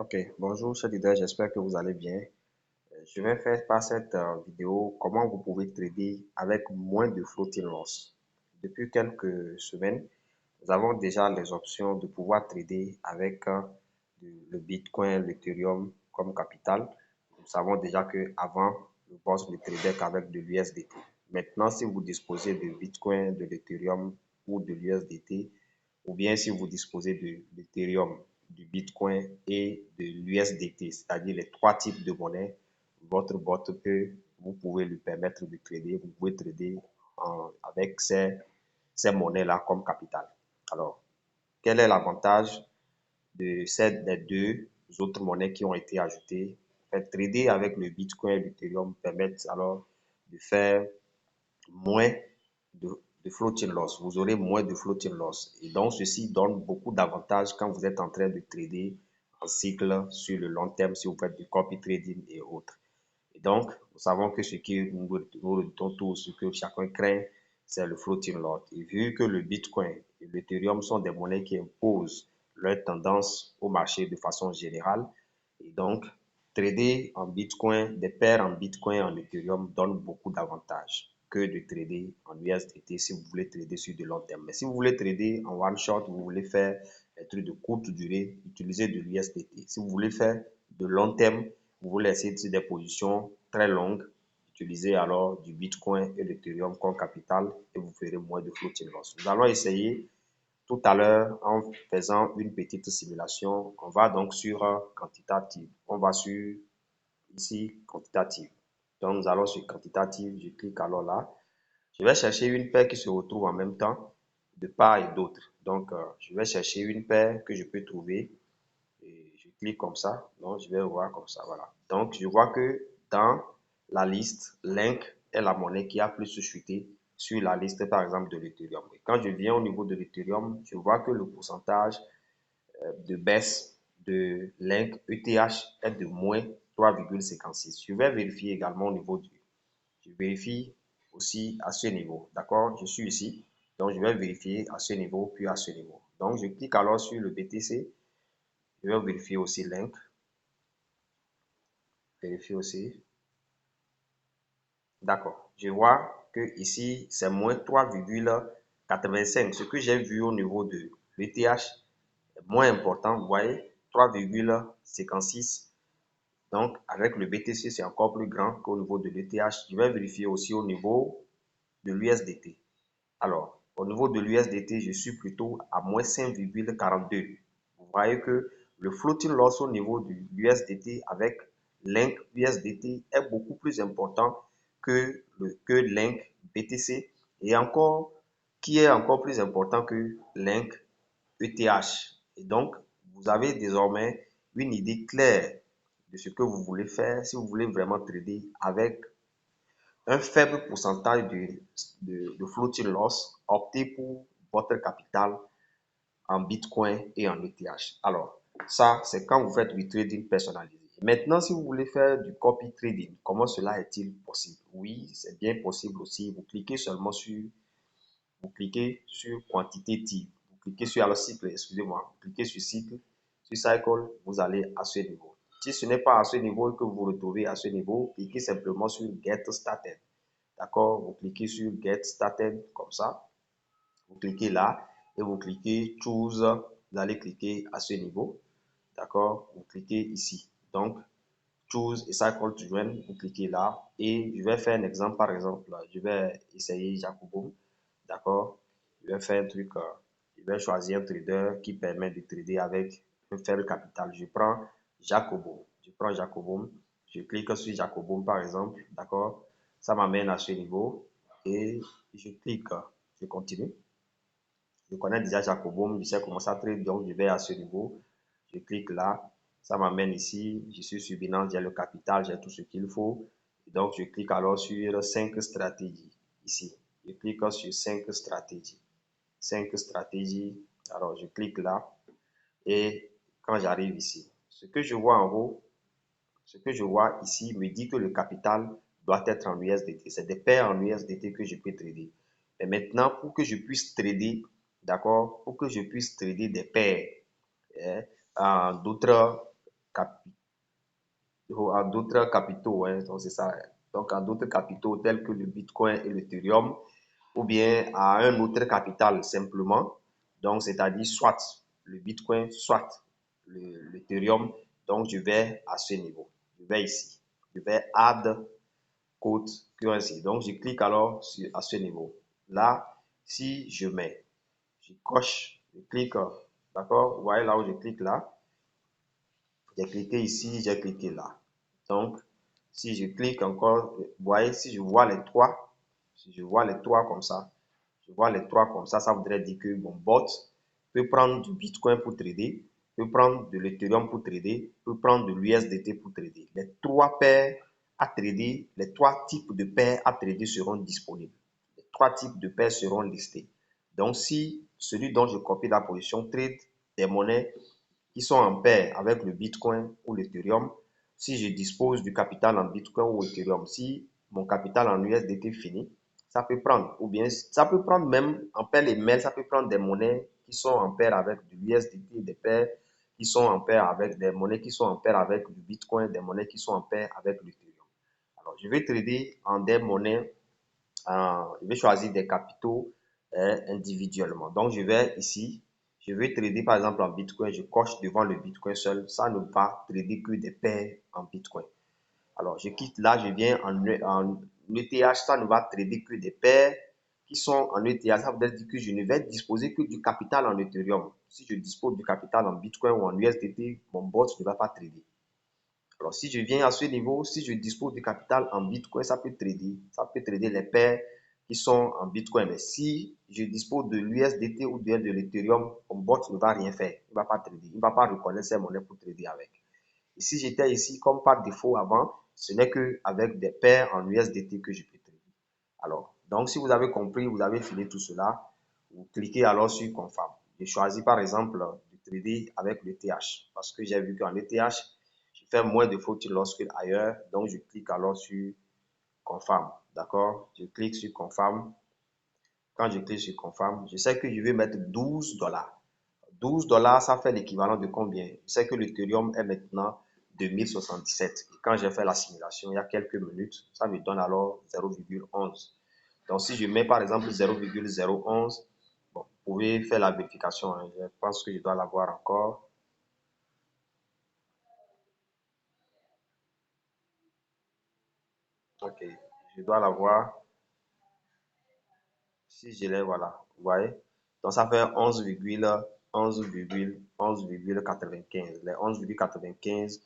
Ok, bonjour chers leaders, j'espère que vous allez bien. Je vais faire par cette vidéo comment vous pouvez trader avec moins de floating loss. Depuis quelques semaines, nous avons déjà les options de pouvoir trader avec le Bitcoin, l'Ethereum comme capital. Nous savons déjà que avant le boss ne tradait qu'avec de l'USDT. Maintenant, si vous disposez de Bitcoin, de l'Ethereum ou de l'USDT, ou bien si vous disposez de l'Ethereum, du Bitcoin et de l'USDT, c'est-à-dire les trois types de monnaies, votre bot peut, vous pouvez lui permettre de trader, vous pouvez trader avec ces monnaies-là comme capital. Alors, quel est l'avantage de ces des deux autres monnaies qui ont été ajoutées? Trader avec le Bitcoin et l'Ethereum permet alors de faire moins de, de floating loss. Vous aurez moins de floating loss. Et donc, ceci donne beaucoup d'avantages quand vous êtes en train de trader en cycle sur le long terme, si vous faites du copy trading et autres. Et donc, nous savons que ce qui nous redoutons tous, ce que chacun craint, c'est le floating loss. Et vu que le Bitcoin et l'Ethereum sont des monnaies qui imposent leur tendance au marché de façon générale, et donc, trader en Bitcoin, des paires en Bitcoin et en Ethereum donne beaucoup d'avantages que de trader en USDT si vous voulez trader sur de long terme. Mais si vous voulez trader en one shot, vous voulez faire des trucs de courte durée, utilisez de l'USDT. Si vous voulez faire de long terme, vous voulez essayer des positions très longues, utilisez alors du Bitcoin et l'Ethereum comme capital et vous ferez moins de floating loss. Nous allons essayer tout à l'heure en faisant une petite simulation. On va donc sur quantitative. On va sur ici quantitative. Donc nous allons sur quantitative. Je clique alors là. Je vais chercher une paire qui se retrouve en même temps de part et d'autre. Donc je vais chercher une paire que je peux trouver et je clique comme ça. Donc je vais voir comme ça. Voilà. Donc je vois que dans la liste, Link est la monnaie qui a plus chuté sur la liste par exemple de l'Ethereum. Et quand je viens au niveau de l'Ethereum, je vois que le pourcentage de baisse de Link ETH est de moins 3,56. Je vais vérifier également au niveau du. Je vérifie aussi à ce niveau. D'accord? Je suis ici. Donc, je vais vérifier à ce niveau, puis à ce niveau. Donc, je clique alors sur le BTC. Je vais vérifier aussi Link. Vérifier aussi. D'accord. Je vois que ici, c'est moins 3,85. Ce que j'ai vu au niveau de l'ETH est moins important. Vous voyez, 3,56. Donc, avec le BTC, c'est encore plus grand qu'au niveau de l'ETH. Je vais vérifier aussi au niveau de l'USDT. Alors, au niveau de l'USDT, je suis plutôt à moins 5,42. Vous voyez que le floating loss au niveau du USDT avec Link USDT est beaucoup plus important que Link BTC et encore qui est encore plus important que Link ETH. Et donc, vous avez désormais une idée claire de ce que vous voulez faire si vous voulez vraiment trader avec un faible pourcentage de floating loss, optez pour votre capital en Bitcoin et en ETH. Alors, ça, c'est quand vous faites du trading personnalisé. Maintenant, si vous voulez faire du copy trading, comment cela est-il possible? Oui, c'est bien possible aussi. Vous cliquez sur quantitative. Vous cliquez sur le cycle, excusez-moi. Vous cliquez sur cycle, sur cycle, vous allez à ce niveau. Si ce n'est pas à ce niveau et que vous vous retrouvez à ce niveau, cliquez simplement sur Get Started. D'accord? Vous cliquez sur Get Started comme ça. Vous cliquez là et vous cliquez Choose. Vous allez cliquer à ce niveau. D'accord? Vous cliquez ici. Donc, Choose et Cycle to Join. Vous cliquez là. Et je vais faire un exemple. Par exemple, je vais essayer Jacobum. D'accord? Je vais faire un truc. Je vais choisir un trader qui permet de trader avec un faible capital. Je prends Jacobum. Je prends Jacobum. Je clique sur Jacobum par exemple. D'accord? Ça m'amène à ce niveau. Et je clique. Je continue. Je connais déjà Jacobum. Je sais comment ça trade. Donc, je vais à ce niveau. Je clique là. Ça m'amène ici. Je suis sur Binance. J'ai le capital. J'ai tout ce qu'il faut. Et donc, je clique alors sur 5 stratégies. Ici. Je clique sur 5 stratégies. 5 stratégies. Alors, je clique là et quand j'arrive ici, ce que je vois en haut, ce que je vois ici me dit que le capital doit être en USDT. C'est des paires en USDT que je peux trader. Et maintenant, pour que je puisse trader, d'accord, pour que je puisse trader des paires hein, d'autres capitaux, à d'autres capitaux, hein, donc c'est ça. Hein. Donc à d'autres capitaux tels que le Bitcoin et l'Ethereum, ou bien à un autre capital simplement. Donc c'est-à-dire soit le Bitcoin, soit l'Ethereum. Donc je vais à ce niveau. Je vais ici. Je vais add code currency. Donc je clique alors à ce niveau. Là, si je mets, je coche, je clique, d'accord? Vous voyez là où je clique là. J'ai cliqué ici, j'ai cliqué là. Donc, si je clique encore, vous voyez, si je vois les trois, si je vois les trois comme ça, je vois les trois comme ça voudrait dire que mon bot peut prendre du Bitcoin pour trader, peut prendre de l'Ethereum pour trader, peut prendre de l'USDT pour trader. Les trois paires à trader, les trois types de paires à trader seront disponibles. Les trois types de paires seront listés. Donc, si celui dont je copie la position trade des monnaies qui sont en paire avec le Bitcoin ou l'Ethereum, si je dispose du capital en Bitcoin ou Ethereum, si mon capital en USDT finit, ça peut prendre, ou bien ça peut prendre même en paire les mails, ça peut prendre des monnaies qui sont en paire avec du USDT, des paires qui sont en paire avec des monnaies qui sont en paire avec du Bitcoin, des monnaies qui sont en paire avec l'Ethereum. Alors, je vais trader en des monnaies, je vais choisir des capitaux individuellement. Donc, je vais ici, je vais trader par exemple en Bitcoin, je coche devant le Bitcoin seul, ça ne va trader que des paires en Bitcoin. Alors, je quitte là, je viens en ETH, ça ne va trader que des paires qui sont en ETH. Ça veut dire que je ne vais disposer que du capital en Ethereum. Si je dispose du capital en Bitcoin ou en USDT, mon bot ne va pas trader. Alors, si je viens à ce niveau, si je dispose du capital en Bitcoin, ça peut trader les paires qui sont en Bitcoin. Mais si je dispose de l'USDT ou bien de l'Ethereum, mon bot ne va rien faire. Il ne va pas trader. Il ne va pas reconnaître ces monnaies pour trader avec. Et si j'étais ici, comme par défaut avant, ce n'est qu'avec des paires en USDT que je peux trader. Alors, donc si vous avez compris, vous avez fini tout cela, vous cliquez alors sur Confirm. J'ai choisi par exemple de trader avec le TH parce que j'ai vu qu'en ETH, je fais moins de fautes lorsque ailleurs. Donc, je clique alors sur Confirm. D'accord? Je clique sur Confirm. Quand je clique sur Confirm, je sais que je vais mettre 12 $. 12 $, ça fait l'équivalent de combien? Je sais que l'Ethereum est maintenant 2077. Et quand j'ai fait la simulation il y a quelques minutes, ça me donne alors 0,11. Donc, si je mets par exemple 0,011, bon, vous pouvez faire la vérification. Hein. Je pense que je dois l'avoir encore. Ok, je dois l'avoir. Si je l'ai, voilà. Vous voyez? Donc, ça fait 11,95. Les 11,95,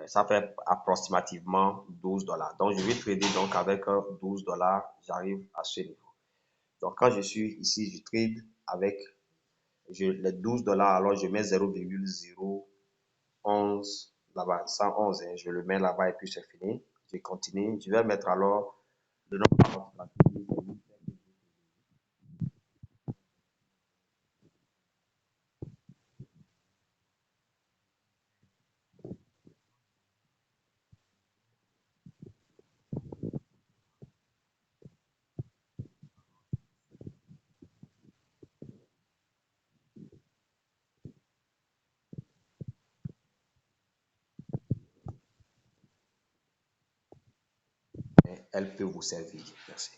ça fait approximativement 12 $. Donc, je vais trader donc avec 12 $. J'arrive à ce niveau. Donc, quand je suis ici, je trade avec les 12 $. Alors, je mets 0,011 là-bas, 111. Hein, je le mets là-bas et puis c'est fini. Je continue. Je vais mettre alors le nombre de elle peut vous servir. Merci.